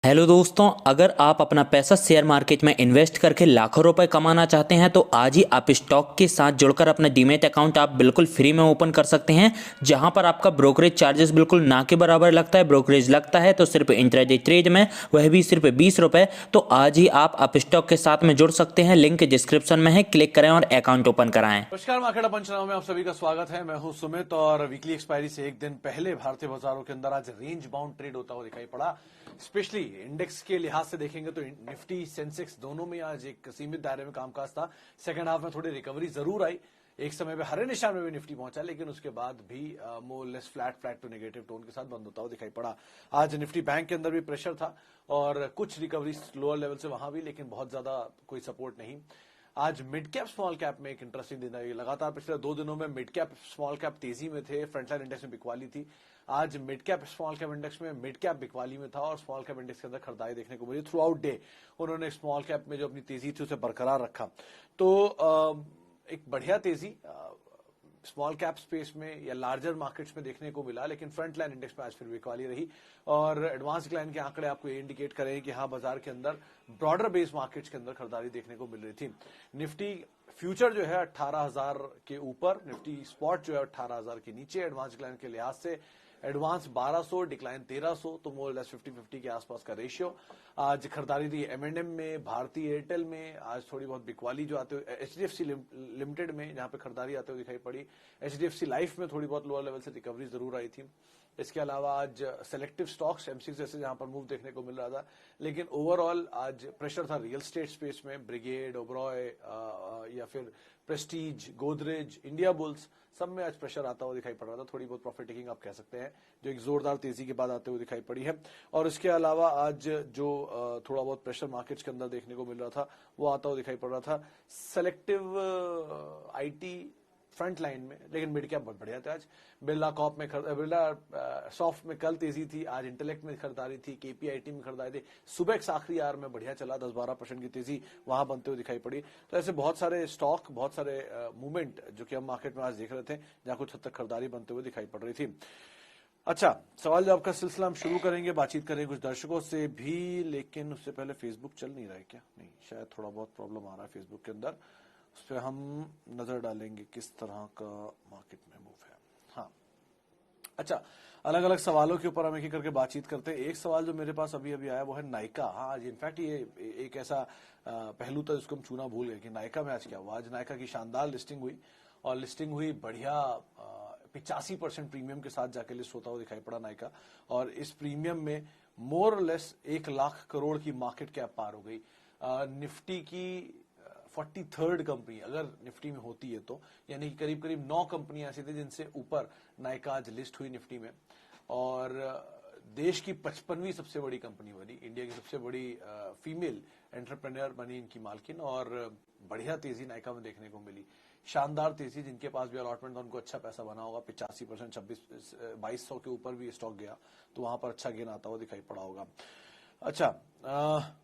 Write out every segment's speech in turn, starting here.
Hello दोस्तों, अगर आप अपना पैसा शेयर मार्केट में इन्वेस्ट करके लाखों रुपए कमाना चाहते हैं तो आज ही आप स्टॉक के साथ जुड़कर अपना डीमैट अकाउंट आप बिल्कुल फ्री में ओपन कर सकते हैं। जहां पर आपका ब्रोकरेज चार्जेस बिल्कुल ना के बराबर लगता है। ब्रोकरेज लगता है तो सिर्फ इंट्राडे ट्रेड में, वह भी सिर्फ 20 रुपए। तो आज ही आप स्टॉक के साथ में जुड़ सकते हैं। लिंक डिस्क्रिप्शन में है, क्लिक करें और अकाउंट ओपन कराएं। नमस्कार, मार्केट पंचनामा में आप सभी का स्वागत है। मैं हूं सुमित और वीकली एक्सपायरी से एक दिन पहले भारतीय बाजारों के अंदर आज रेंज बाउंड ट्रेड होता हुआ दिखाई पड़ा। स्पेशली इंडेक्स के लिहाज से देखेंगे तो निफ्टी सेंसेक्स दोनों में आज एक सीमित दायरे में कामकाज था। सेकंड हाफ में थोड़ी रिकवरी जरूर आई। एक समय पे हरे निशान में भी निफ्टी पहुंचा, लेकिन उसके बाद भी more less flat to negative tone के साथ बंद होता हुआ दिखाई पड़ा। आज निफ्टी बैंक के अंदर भी प्रेशर था और कुछ रिकवरी लोअर लेवल से वहां भी, लेकिन बहुत ज्यादा कोई सपोर्ट नहीं। आज मिड कैप स्मॉल कैप में एक इंटरेस्टिंग दिन है। लगातार पिछले 2 दिनों में मिड कैप स्मॉल कैप तेजी में थे। फ्रंटलाइन इंडेक्स में बिकवाली थी। आज mid cap small cap index में मिड कैप बिकवाली में था और स्मॉल कैप इंडेक्स के अंदर खरीदारी देखने को मिली। थ्रू आउट डे उन्होंने स्मॉल कैप में जो अपनी तेजी थी उसे बरकरार रखा। तो एक बढ़िया तेजी स्मॉल कैप स्पेस में या लार्जर मार्केट्स में देखने को मिला, लेकिन फ्रंट लाइन इंडेक्स में आज फिर बिकवाली रही। और एडवांस डिक्लाइन के आंकड़े आपको ये इंडिकेट करें कि हाँ, बाजार के अंदर ब्रॉडर बेस मार्केट्स के अंदर खरीदारी देखने को मिल रही थी। निफ्टी फ्यूचर जो है 18,000 के ऊपर, निफ्टी स्पॉट जो है 18,000 के नीचे एडवांस डिक्लाइन के लिहाज से। एडवांस 1200, डिक्लाइन 1300, तो मोर लेस 50-50 के आसपास का रेशियो। आज खरीदारी रही एम&एम में, भारतीय एयरटेल में। आज थोड़ी बहुत बिकवाली जो आते हुए एचडीएफसी लिमिटेड में, जहां पे खरीदारी आते हुए दिखाई पड़ी। एचडीएफसी लाइफ में थोड़ी बहुत लोअर लेवल से रिकवरी जरूर आई थी। इसके अलावा आज सेलेक्टिव स्टॉक्स एमसीक्स जैसे जहां पर मूव देखने को मिल रहा था, लेकिन ओवरऑल आज प्रेशर था रियल स्टेट स्पेस में। ब्रिगेड, ओबरॉय या फिर प्रेस्टीज, गोदरेज, इंडिया बुल्स, सब में आज प्रेशर आता हुआ दिखाई पड़ रहा था। थोड़ी बहुत प्रॉफिट टेकिंग आप कह सकते हैं, जो एक जोरदार तेजी के बाद आते हुए दिखाई पड़ी है। और इसके अलावा आज जो थोड़ा बहुत प्रेशर मार्केट्स के अंदर देखने को मिल रहा था, वो आता हुआ दिखाई पड़ रहा था सेलेक्टिव आईटी फ्रंट लाइन में, लेकिन मिड कैप बहुत बढ़िया थे आज। बिरला कॉप में बिरला सॉफ्ट में कल तेजी थी, आज इंटेलेक्ट में खरीदारी थी, केपीआईटी में खरीदारी थी। सुबह आखिरी आर में बढ़िया चला, 10-12% की तेजी वहां बनते हुए दिखाई पड़ी। तो ऐसे बहुत सारे स्टॉक, बहुत सारे मूवमेंट जो कि हम मार्केट में आज देख रहे थे, जहां कुछ हद तक खरीदारी बनते हुए दिखाई पड़ रही थी। अच्छा, सवाल जवाब का सिलसिला हम शुरू करेंगे, बातचीत करेंगे कुछ दर्शकों से भी, लेकिन उससे पहले फेसबुक चल नहीं रहा है क्या? नहीं, शायद थोड़ा बहुत प्रॉब्लम आ रहा है फेसबुक के अंदर। उस पर हम नजर डालेंगे किस तरह का मार्केट में मूव है। हाँ, अच्छा, अलग अलग सवालों के ऊपर हम एक करके बातचीत करते हैं। एक सवाल जो मेरे पास अभी अभी आया वो है नायका। हाँ, आज इनफैक्ट ये एक ऐसा पहलू था जिसको हम छूना भूल गए कि नायका में आज क्या हुआ। आज नायका की शानदार लिस्टिंग हुई और लिस्टिंग हुई बढ़िया 85% प्रीमियम के साथ जाके लिस्ट होता हुआ दिखाई पड़ा नायका। और इस प्रीमियम में मोर लेस 1 लाख करोड़ की मार्केट कैप पार हो गई। निफ्टी की 43rd कंपनी अगर निफ्टी में होती है तो, यानी कि करीब करीब 9 कंपनियां ऐसी थी जिनसे ऊपर नायका आज लिस्ट हुई निफ्टी में। और देश की 55वीं सबसे बड़ी कंपनी बनी, इंडिया की सबसे बड़ी फीमेल एंटरप्रेन्योर बनी इनकी मालकिन। और बढ़िया तेजी नायका में देखने को मिली, शानदार तेजी। जिनके पास भी अलॉटमेंट था उनको अच्छा पैसा बना होगा। 85%, 2200 के ऊपर भी स्टॉक गया, तो वहां पर अच्छा गेन आता हुआ दिखाई पड़ा होगा। अच्छा,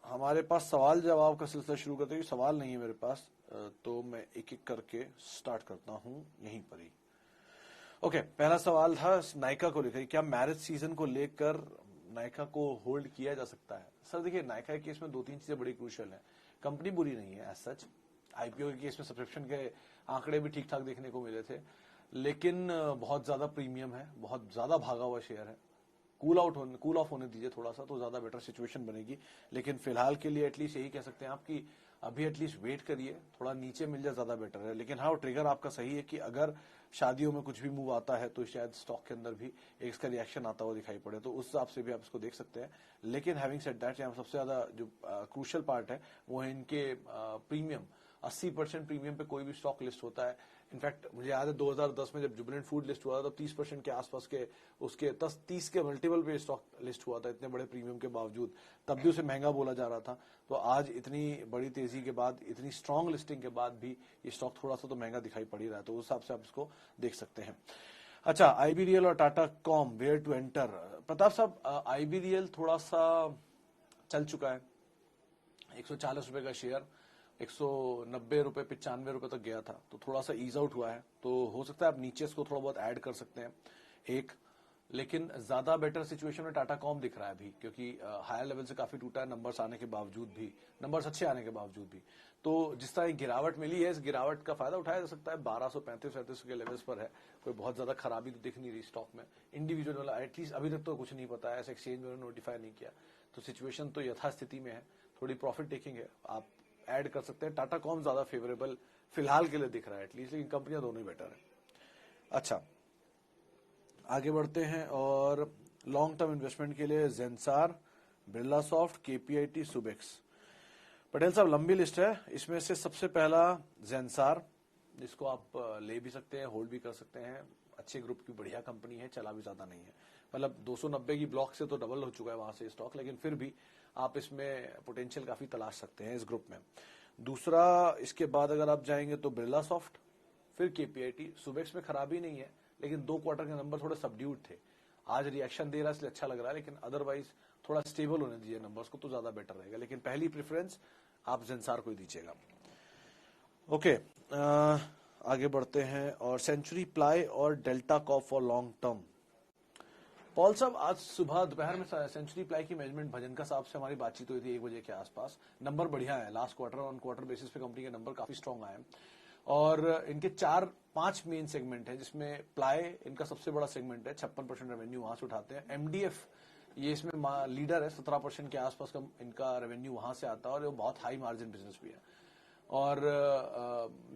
हमारे पास सवाल जवाब का सिलसिला शुरू करते हैं। सवाल नहीं है मेरे पास, तो मैं एक एक करके स्टार्ट करता हूं यहीं पर ही। ओके, पहला सवाल था नायका को लेकर, क्या मैरिज सीजन को लेकर नायका को होल्ड किया जा सकता है? सर देखिए, नायका के केस में 2-3 चीजें बड़ी क्रूशियल है। कंपनी बुरी नहीं है एज सच। आईपीओ के केस में सब्सक्रिप्शन के आंकड़े भी ठीक ठाक देखने को मिले थे, लेकिन बहुत ज्यादा प्रीमियम है, बहुत ज्यादा भागा हुआ शेयर है। कूल ऑफ होने दीजिए थोड़ा सा, तो ज्यादा बेटर सिचुएशन बनेगी। लेकिन फिलहाल के लिए एटलीस्ट यही कह सकते हैं आप कि अभी एटलीस्ट वेट करिए, थोड़ा नीचे मिल जाए ज्यादा बेटर है। लेकिन हाँ, ट्रिगर आपका सही है कि अगर शादियों में कुछ भी मूव आता है तो शायद स्टॉक के अंदर भी एक इसका रिएक्शन आता हुआ दिखाई पड़े, तो उस हिसाब से भी आप इसको देख सकते हैं। लेकिन हैविंग सेड दैट, यहाँ सबसे ज्यादा जो क्रूशियल पार्ट है वो है इनके प्रीमियम। 80% प्रीमियम पे कोई भी स्टॉक लिस्ट होता है। इनफैक्ट मुझे याद है 2010 में जब जुबिलेंट फूड लिस्ट हुआ था, तब 30% के आसपास के उसके 30 के मल्टीपल पे स्टॉक लिस्ट हुआ था, इतने बड़े प्रीमियम के बावजूद। तब भी उसे महंगा बोला जा रहा था। तो आज इतनी बड़ी तेजी के बाद, इतनी स्ट्रांग लिस्टिंग के बाद भी ये स्टॉक थोड़ा सा तो महंगा दिखाई पड़ ही रहा है, तो उस हिसाब से आप इसको देख सकते हैं। अच्छा, आईबीरियल और Tata Comm, where to enter? Pratap साहब, आईबीरियल थोड़ा सा चल चुका है। 140 रुपए का शेयर 190 रुपए, 95 रुपए तक गया था, तो थोड़ा सा ईज आउट हुआ है। तो हो सकता है आप नीचे इसको थोड़ा बहुत ऐड कर सकते हैं। एक लेकिन ज्यादा बेटर सिचुएशन में टाटा कॉम दिख रहा है अभी, क्योंकि हायर लेवल से काफी टूटा है नंबर्स आने के बावजूद भी, नंबर्स अच्छे आने के बावजूद भी। तो जिस तरह गिरावट मिली है, इस गिरावट का फायदा उठाया जा सकता है। 1235-37 के लेवल्स पर है, कोई बहुत ज्यादा खराबी तो दिख नहीं रही स्टॉक में। इंडिविजुअल वाला एटलीस्ट अभी तक तो कुछ नहीं पता है, ऐसे एक्सचेंज में नोटिफाई नहीं किया, तो सिचुएशन तो यथास्थिति में है। थोड़ी प्रॉफिट टेकिंग है, आप ऐड कर सकते हैं। टाटा कॉम ज्यादा फेवरेबल फिलहाल के लिए दिख रहा है एटलीस्ट, लेकिन कंपनियां दोनों ही बेटर है। अच्छा, आगे बढ़ते हैं और लॉन्ग टर्म इन्वेस्टमेंट के लिए जेंसार, बिरला सॉफ्ट, केपीआईटी, सुबेक्स। पटेल साहब लंबी लिस्ट है, इसमें से सबसे पहला जेंसार, जिसको आप ले भी सकते हैं, होल्ड भी कर सकते हैं। अच्छे ग्रुप की बढ़िया कंपनी है, चला भी ज्यादा नहीं है, मतलब 290 की ब्लॉक से तो डबल हो चुका है वहां से स्टॉक, लेकिन फिर भी आप इसमें पोटेंशियल काफी तलाश सकते हैं इस ग्रुप में। दूसरा, इसके बाद अगर आप जाएंगे तो बिरला सॉफ्ट, फिर केपीआईटी। सुबेक्स में खराबी नहीं है, लेकिन 2 क्वार्टर के नंबर थोड़े सबड्यूड थे। आज रिएक्शन दे रहा है इसलिए अच्छा लग रहा है, लेकिन अदरवाइज थोड़ा स्टेबल होने दीजिए नंबर्स को तो ज्यादा बेटर रहेगा। लेकिन पहली प्रेफरेंस आप जेंसार को ही दीजिएगा। ओके, आगे बढ़ते हैं और सेंचुरी प्लाई और Delta Corp for long term. Paul साहब, आज सुबह दोपहर में सेंचुरी प्लाई की मैनेजमेंट भजनका साहब से हमारी बातचीत हुई थी 1 बजे के आसपास। नंबर बढ़िया है, last quarter on quarter basis पे कंपनी के नंबर काफी स्ट्रांग आए हैं, और इनके 4-5 मेन सेगमेंट है, जिसमें प्लाई इनका सबसे बड़ा सेगमेंट है, 56% रेवेन्यू वहां से उठाते हैं। एमडीएफ ये इसमें लीडर है, 17% के आसपास का इनका रेवेन्यू वहां से आता है, और ये बहुत हाई मार्जिन बिजनेस भी है। और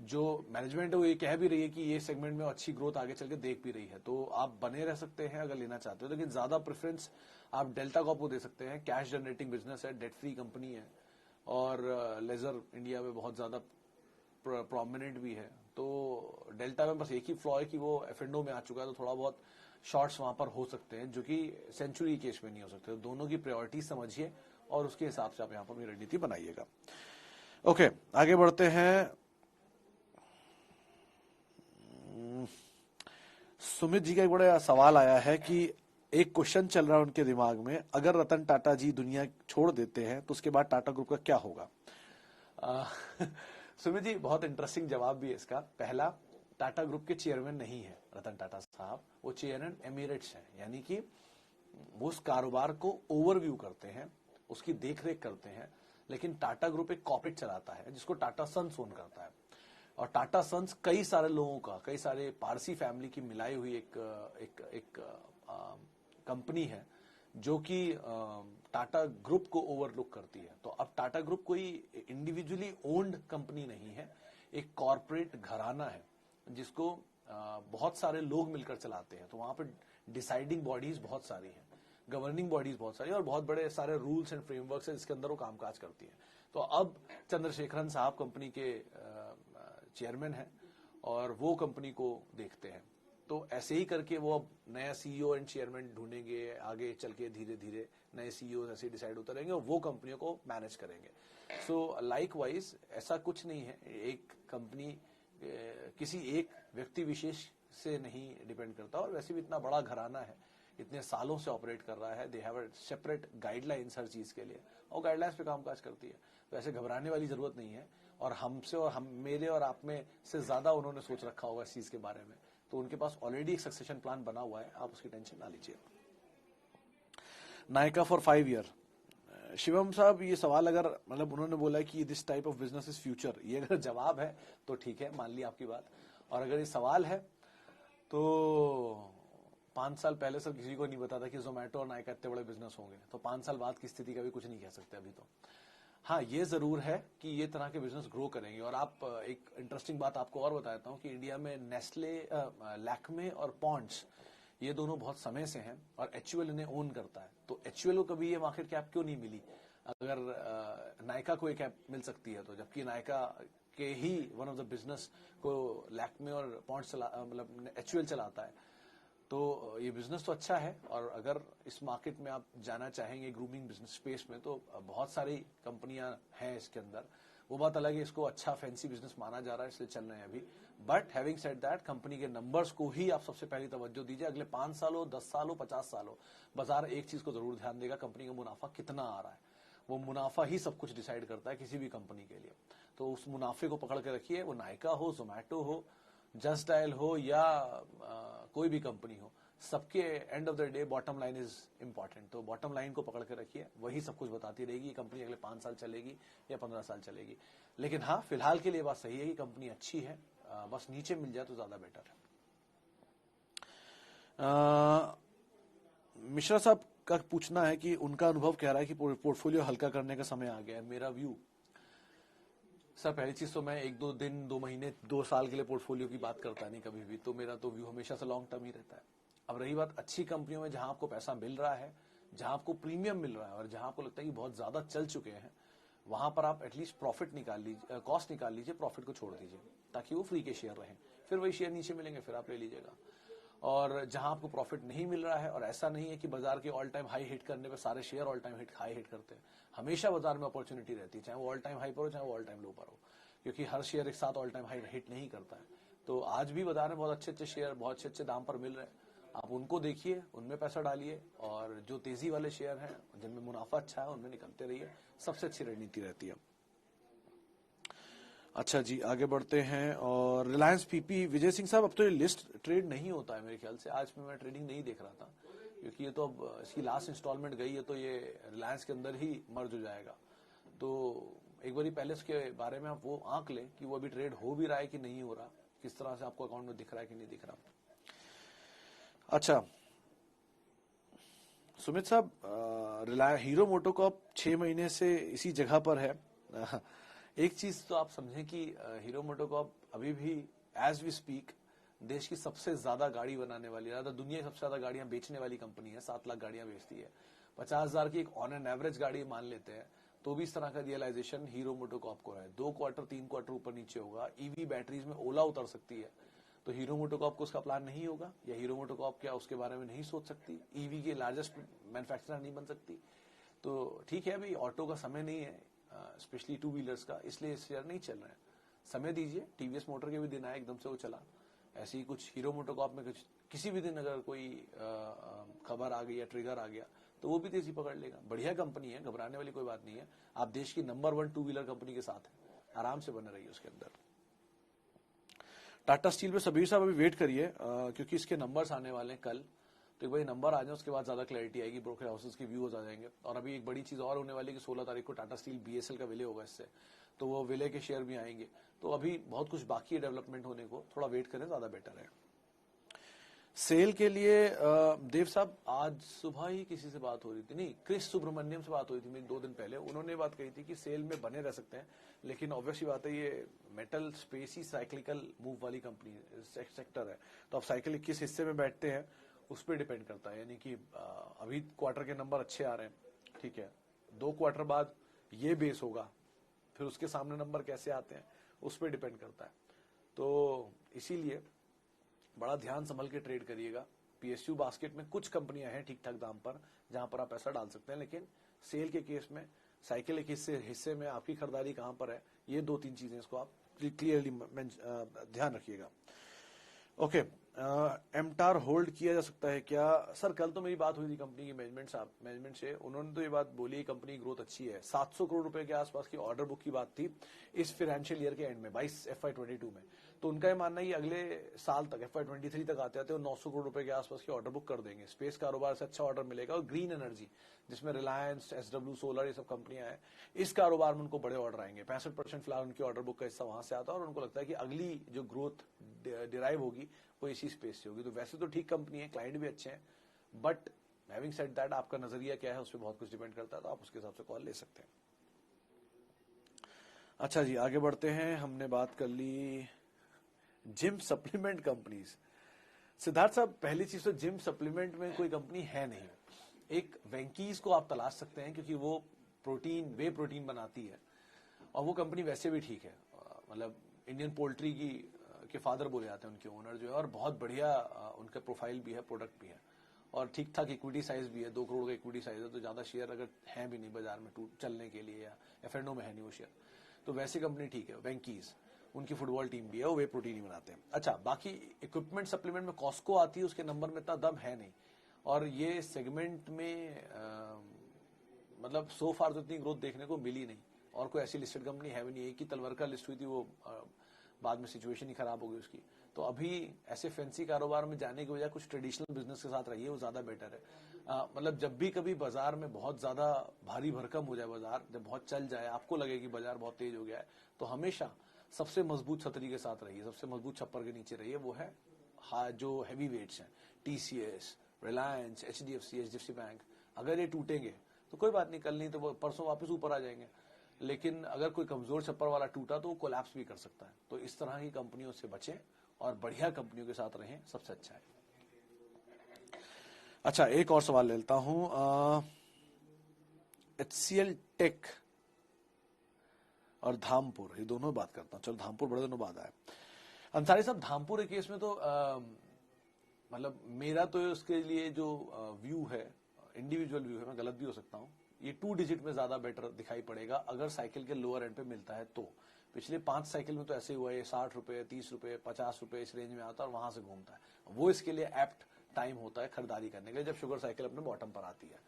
जो मैनेजमेंट है वो ये कह भी रही है कि ये सेगमेंट में अच्छी ग्रोथ आगे चल के देख भी रही है, तो आप बने रह सकते हैं अगर लेना चाहते हो। लेकिन ज्यादा प्रेफरेंस आप डेल्टा कॉप को दे सकते हैं, कैश जनरेटिंग बिजनेस है, डेट फ्री कंपनी है, और लेजर इंडिया में बहुत ज्यादा प्रोमिनेंट भी है। तो डेल्टा में बस एक ही फ्लॉ है कि वो एफएंडो में आ चुका है, तो थोड़ा बहुत शॉर्ट्स वहां पर हो सकते हैं, जो कि सेंचुरी केस में नहीं हो सकते। तो दोनों की प्रायोरिटी समझिए और उसके हिसाब से आप यहां पर अपनी रणनीति बनाइएगा। ओके, आगे बढ़ते हैं। सुमित जी का एक बड़ा सवाल आया है कि एक क्वेश्चन चल रहा है उनके दिमाग में, अगर रतन टाटा जी दुनिया छोड़ देते हैं तो उसके बाद टाटा ग्रुप का क्या होगा? सुमित जी, बहुत इंटरेस्टिंग जवाब भी है इसका। पहला, टाटा ग्रुप के चेयरमैन नहीं है रतन टाटा साहब, वो चेयरमैन एमिरेट्स हैं, यानी कि वो उस कारोबार को ओवरव्यू करते हैं, उसकी देखरेख करते हैं। लेकिन टाटा ग्रुप एक कॉर्पोरेट चलाता है जिसको टाटा सन्स ओन करता है, और टाटा सन्स कई सारे लोगों का, कई सारे पारसी फैमिली की मिलाई हुई एक कंपनी है, जो कि टाटा ग्रुप को ओवरलुक करती है। तो अब टाटा ग्रुप कोई इंडिविजुअली ओन्ड कंपनी नहीं है, एक कॉर्पोरेट घराना है जिसको बहुत सारे लोग मिलकर चलाते हैं। तो वहां पर डिसाइडिंग बॉडीज बहुत सारी हैं, गवर्निंग बॉडीज बहुत सारी, और बहुत बड़े सारे रूल्स एंड फ्रेमवर्क्स है जिसके अंदर वो कामकाज करती है। तो अब चंद्रशेखरन साहब कंपनी के चेयरमैन हैं और वो कंपनी को देखते हैं। तो ऐसे ही करके वो अब नया सीईओ एंड चेयरमैन ढूंढेंगे, आगे चल के धीरे धीरे नए सीईओ ऐसे डिसाइड होते रहेंगे और वो कंपनियों को मैनेज करेंगे। सो लाइकवाइज ऐसा कुछ नहीं है, एक कंपनी किसी एक व्यक्ति विशेष से नहीं डिपेंड करता, और वैसे भी इतना बड़ा घराना है, इतने सालों से ऑपरेट कर रहा है, they have a separate guidelines हर चीज के लिए, और गाइडलाइंस पे कामकाज करती है। तो ऐसे घबराने वाली जरूरत नहीं है, और हमसे और हम मेरे और आप में से ज्यादा उन्होंने सोच रखा होगा इस चीज के बारे में, तो उनके पास ऑलरेडी एक सक्सेशन प्लान बना हुआ है, आप उसकी टेंशन ना लीजिए। नायका फॉर 5 ईयर, शिवम साहब, ये सवाल अगर मतलब उन्होंने बोला कि this type of business is future, ये अगर जवाब है तो ठीक है, मान ली आपकी बात, और अगर ये सवाल है तो 5 साल पहले सर किसी को नहीं पता था कि जोमेटो और नायका इतने बड़े बिजनेस होंगे, तो 5 साल बाद की स्थिति का भी कुछ नहीं कह सकते अभी तो। हाँ, ये जरूर है कि ये तरह के बिजनेस ग्रो करेंगे। और आप एक इंटरेस्टिंग बात आपको और बताता हूँ कि इंडिया में नेस्ले, लैक्मे और पॉन्ड्स, ये दोनों बहुत समय से हैं, और एचयूएल इन्हें ओन करता है। तो एचयूएल को कभी ये मार्केट कैप क्यों नहीं मिली, अगर नायका को ये कैप मिल सकती है तो, जबकि नायका के ही वन ऑफ द बिजनेस को लैक्मे और पॉन्ड्स मतलब एचयूएल चलाता है। तो ये बिजनेस तो अच्छा है, और अगर इस मार्केट में आप जाना चाहेंगे ग्रूमिंग बिजनेस स्पेस में, तो बहुत सारी कंपनियां हैं इसके अंदर। वो बात अलग है, इसको अच्छा फैंसी बिजनेस माना जा रहा है इसलिए चल रहे हैं अभी। But having said that, company के नंबर्स को ही आप सबसे पहली तवज्जो दीजिए। अगले 5 साल हो, 10 साल हो, 50 साल हो, बाजार एक चीज को जरूर ध्यान देगा, कंपनी का मुनाफा कितना आ रहा है। वो मुनाफा ही सब कुछ डिसाइड करता है किसी भी कंपनी के लिए। तो उस मुनाफे को पकड़ के रखिए, वो नायका हो, जोमैटो हो, जस्ट डायल हो, या कोई भी कंपनी हो, सबके end of the day bottom line is important. तो बॉटम लाइन को पकड़ के रखिए, वही सब कुछ बताती रहेगी। कंपनी अगले 5 साल चलेगी या 15 साल चलेगी। लेकिन हाँ, फिलहाल के लिए बात सही है कि कंपनी अच्छी है, बस नीचे मिल जाए तो ज्यादा बेटर है। मिश्रा साहब का पूछना है कि उनका अनुभव कह रहा है कि पोर्टफोलियो हल्का करने का समय आ गया है। मेरा व्यू सर, पहली चीज तो मैं 1-2 दिन, 2 महीने, 2 साल के लिए पोर्टफोलियो की बात करता नहीं कभी भी। तो मेरा तो व्यू हमेशा से लॉन्ग टर्म ही रहता है। अब रही बात अच्छी कंपनियों में, जहां आपको पैसा मिल रहा है, जहां आपको प्रीमियम मिल रहा है और जहां आपको लगता है कि बहुत ज्यादा चल चुके हैं, वहां पर आप एटलीस्ट प्रॉफिट निकाल लीजिए, कॉस्ट निकाल लीजिए, प्रॉफिट को छोड़ दीजिए, ताकि वो फ्री के शेयर रहें। फिर वही शेयर नीचे मिलेंगे, फिर आप ले लीजिएगा। और जहां आपको प्रॉफिट नहीं मिल रहा है, और ऐसा नहीं है कि बाजार के ऑल टाइम हाई हिट करने पे सारे share all time high hit करते हैं, हमेशा बाजार में अपॉर्चुनिटी रहती है, चाहे वो ऑल टाइम हाई पर हो, चाहे वो ऑल टाइम लो पर हो, क्योंकि हर शेयर एक साथ ऑल टाइम हाई हिट नहीं करता है। तो आज भी बाजार में बहुत अच्छे अच्छे शेयर बहुत अच्छे अच्छे दाम पर मिल रहे हैं, आप उनको देखिए, उनमें पैसा डालिए, और जो तेजी वाले शेयर हैं जिनमें मुनाफा अच्छा है उनमें निकलते रहिए। सबसे अच्छी रणनीति रहती है। अच्छा जी, आगे बढ़ते हैं। और रिलायंस पीपी, विजय सिंह साहब, अब तो ये लिस्ट ट्रेड नहीं होता है मेरे ख्याल से। आज मैं ट्रेडिंग नहीं देख रहा था, क्योंकि ये तो अब इसकी लास्ट इंस्टॉलमेंट गई है, तो ये रिलायंस के अंदर ही मर्ज हो जाएगा। तो एक बार पहले इसके बारे में आप वो आंक लें कि वो अभी ट्रेड हो भी रहा है कि नहीं हो रहा, किस तरह से आपको अकाउंट में दिख रहा है कि नहीं दिख रहा। अच्छा सुमित साहब, हीरो मोटोकॉर्प 6 महीने से इसी जगह पर है। एक चीज तो आप समझें कि हीरो मोटोकॉर्प अभी भी एज वी स्पीक देश की सबसे ज्यादा गाड़ी बनाने वाली, ज्यादा दुनिया की सबसे ज्यादा गाड़ियां बेचने वाली कंपनी है। 7 लाख गाड़ियां बेचती है। 50,000 की एक ऑन एन एवरेज गाड़ी मान लेते हैं, तो भी इस तरह का रियलाइजेशन हीरो मोटोकॉर्प को है। 2 क्वार्टर 3 क्वार्टर ऊपर नीचे होगा। ईवी बैटरीज में ओला उतर सकती है, तो हीरो मोटोकॉर्प को उसका प्लान नहीं होगा, या हीरो मोटोकॉर्प क्या उसके बारे में नहीं सोच सकती? ईवी की लार्जेस्ट मैन्युफैक्चरर नहीं बन सकती? तो ठीक है भाई, ऑटो का समय नहीं है, स्पेशली 2 व्हीलर्स का, इसलिए शेयर नहीं चल रहे हैं। समय दीजिए, टीवीएस मोटर के भी दिन आए, एकदम से वो चला। ऐसे ही कुछ हीरो मोटोकॉर्प में कुछ किसी भी दिन अगर कोई खबर आ गई या ट्रिगर आ गया, तो वो भी तेजी पकड़ लेगा। बढ़िया कंपनी है, घबराने वाली कोई बात नहीं है। आप देश की नंबर 1 2 व्हीलर कंपनी के साथ है, आराम से बने रहिए उसके अंदर। टाटा स्टील पे सबीर साहब अभी वेट करिए, क्योंकि इसके नंबर्स आने वाले हैं कल। तो एक बार नंबर आ जाए, उसके बाद ज्यादा क्लैरिटी आएगी, ब्रोकर हाउसेस के व्यूज आ जाएंगे। और अभी एक बड़ी चीज और होने वाली है कि 16 तारीख को टाटा स्टील बीएसएल का विलय होगा इससे, तो वो विलय के शेयर भी आएंगे। तो अभी बहुत कुछ बाकी है डेवलपमेंट होने को, थोड़ा वेट करें, ज्यादा बेटर है। सेल के लिए देव साहब, आज सुबह ही किसी से बात हो रही थी, नहीं क्रिस सुब्रमण्यम से बात हुई थी मेरी 2 दिन पहले। उन्होंने बात कही थी कि सेल में बने रह सकते हैं, लेकिन ऑब्वियसली बात है ये मेटल स्पेस ही साइक्लिकल मूव वाली कंपनी सेक्टर है। तो आप साइकिल किस हिस्से में बैठते हैं उस पर डिपेंड करता है। यानी कि अभी क्वार्टर के नंबर अच्छे आ रहे हैं, ठीक है, 2 क्वार्टर बाद ये बेस होगा, फिर उसके सामने नंबर कैसे आते हैं उस पर डिपेंड करता है। तो इसीलिए बड़ा ध्यान संभल के ट्रेड करिएगा। पीएसयू बास्केट में कुछ कंपनियां हैं ठीक ठाक दाम पर, जहां पर आप पैसा डाल सकते हैं, लेकिन सेल के केस में साइकिल के हिस्से में आपकी खरीदारी कहां पर है, ये 2-3 चीजें, इसको आप क्लियरली ध्यान रखिएगा। ओके, एमटार होल्ड किया जा सकता है क्या? सर कल तो मेरी बात हुई थी कंपनी की मैनेजमेंट से, उन्होंने तो ये बात बोली कंपनी की ग्रोथ अच्छी है। 700 करोड़ रुपए के आसपास की ऑर्डर बुक की बात थी इस फाइनेंशियल ईयर के एंड में, 22 FY22 में। तो उनका ये मानना है कि अगले साल तक FY23 तक आते आते वो 900 करोड़ रुपए के आसपास की ऑर्डर बुक कर देंगे। स्पेस कारोबार से अच्छा ऑर्डर मिलेगा, और ग्रीन एनर्जी जिसमें रिलायंस, SW सोलर, ये सब कंपनियां हैं, इस कारोबार में उनको बड़े ऑर्डर आएंगे। 65% फिलहाल उनकी ऑर्डर बुक का हिस्सा वहां से आता है, और उनको लगता है कि अगली जो ग्रोथ डिराइव होगी वो इसी स्पेस से होगी। तो वैसे तो ठीक कंपनी है, क्लाइंट भी अच्छे हैं, बट हैविंग सेड दैट आपका नजरिया क्या है उस पर बहुत कुछ डिपेंड करता है, तो आप उसके हिसाब से कॉल ले सकते हैं। अच्छा जी, आगे बढ़ते हैं। हमने बात कर ली जिम सप्लीमेंट कंपनीज। सिद्धार्थ साहब, पहली चीज तो जिम सप्लीमेंट में कोई कंपनी है नहीं। एक वेंकीज को आप तलाश सकते हैं, क्योंकि वो वे प्रोटीन बनाती है, और वो कंपनी वैसे भी ठीक है। मतलब इंडियन पोल्ट्री के फादर बोले जाते हैं उनके ओनर जो है, और बहुत बढ़िया उनका प्रोफाइल भी है, प्रोडक्ट भी है, और ठीक ठाक इक्विटी साइज भी है। 2 करोड़ का इक्विटी साइज है, तो ज्यादा शेयर अगर है भी नहीं बाजार में चलने के लिए, या F&O में है नहीं वो शेयर, तो वैसी कंपनी ठीक है। वेंकीज, उनकी फुटबॉल टीम भी है, वो वे प्रोटीन ही बनाते हैं। अच्छा, बाकी इक्विपमेंट सप्लीमेंट में कॉस्को आती है, उसके नंबर में इतना दम है नहीं, और ये सेगमेंट में मतलब सो फार तो इतनी ग्रोथ देखने को मिली नहीं, और कोई ऐसी लिस्टेड कंपनी है भी नहीं। एक ही तलवार का लिस्ट हुई थी, वो बाद में सिचुएशन ही खराब हो गई उसकी। तो तो अभी ऐसे फैंसी कारोबार में जाने की बजाय कुछ ट्रेडिशनल बिजनेस के साथ रहिए, वो ज्यादा बेटर है। मतलब जब भी कभी बाजार में बहुत ज्यादा भारी भरकम हो जाए, बाजार जब बहुत चल जाए, आपको लगे कि बाजार बहुत तेज हो गया है, तो हमेशा सबसे मजबूत छतरी के साथ रहिए, सबसे मजबूत छप्पर के नीचे रहिए, वो है जो हैवी वेट्स हैं, टीसीएस, रिलायंस, एचडीएफसी बैंक। अगर ये टूटेंगे तो कोई बात नहीं, कल नहीं तो परसों वापस ऊपर आ जाएंगे, लेकिन अगर कोई कमजोर छप्पर वाला टूटा तो वो कोलैप्स भी कर सकता है। तो इस तरह की कंपनियों से बचें और बढ़िया कंपनियों के साथ रहें, सबसे अच्छा है। अच्छा, एक और सवाल लेता हूं। HCL टेक और धामपुर, ये दोनों बात करता हूं। चलो, धामपुर बड़े दिनों बाद आया। अंसारी साहब, धामपुर के केस में तो मतलब मेरा तो उसके लिए जो व्यू है, इंडिविजुअल व्यू है, मैं गलत भी हो सकता हूं, ये 2 डिजिट में ज्यादा बेटर दिखाई पड़ेगा अगर साइकिल के लोअर एंड पे मिलता है तो। पिछले 5 साइकिल में तो ऐसे हुआ है, 60 रुपए, 30 रुपए, 50 रुपए इस रेंज में आता है और वहां से घूमता है। वो इसके लिए एप्ट टाइम होता है खरीदारी करने के लिए, जब शुगर साइकिल अपने बॉटम पर आती है।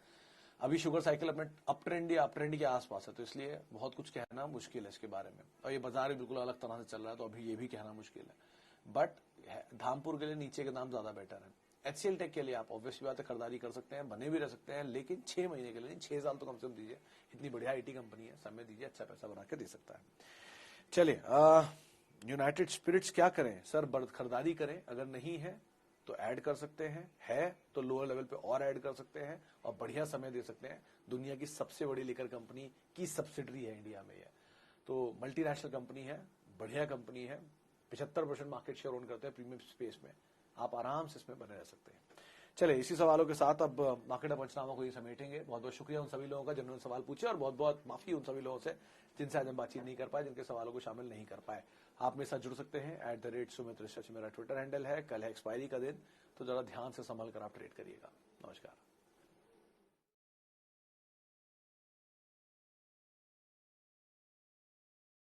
अभी शुगर साइकिल अपने अप ट्रेंड या अप ट्रेंड के आसपास है, तो इसलिए बहुत कुछ कहना मुश्किल है इसके बारे में। और ये बाजार भी बिल्कुल अलग तरह से चल रहा है, तो अभी ये भी कहना मुश्किल है। बट धामपुर के लिए नीचे के दाम ज्यादा बेटर है। HCL टेक के लिए आप ऑब्वियसली बात है खरीदारी कर सकते हैं, बने भी रह सकते हैं, लेकिन 6 महीने के लिए नहीं, 6 साल तो कम से कम दीजिए। इतनी बढ़िया IT कंपनी है, समय दीजिए, अच्छा पैसा बना के दे सकता है। चलिए, यूनाइटेड स्पिरिट्स क्या करें सर? खरीदारी करें, अगर नहीं है तो ऐड कर सकते हैं, है तो लोअर लेवल पे और ऐड कर सकते हैं और बढ़िया समय दे सकते हैं। दुनिया की सबसे बड़ी लिकर कंपनी की सब्सिडरी है इंडिया में, तो मल्टीनेशनल कंपनी है, बढ़िया कंपनी है, 75% मार्केट शेयर ओन करते हैं प्रीमियम स्पेस में, आप आराम से इसमें बने रह सकते हैं। चलिए, इसी सवालों के साथ अब मार्केट पंचनामा को ये समेटेंगे। बहुत बहुत शुक्रिया उन सभी लोगों का जिन्होंने सवाल पूछे, और बहुत बहुत माफी उन सभी लोगों से जिनसे आज हम बातचीत नहीं कर पाए, जिनके सवालों को शामिल नहीं कर पाए। आप मेरे साथ जुड़ सकते हैं @सुमित रिसर्च मेरा ट्विटर हैंडल है। कल है एक्सपायरी का दिन, तो जरा ध्यान से संभल कर आप ट्रेड करिएगा। नमस्कार।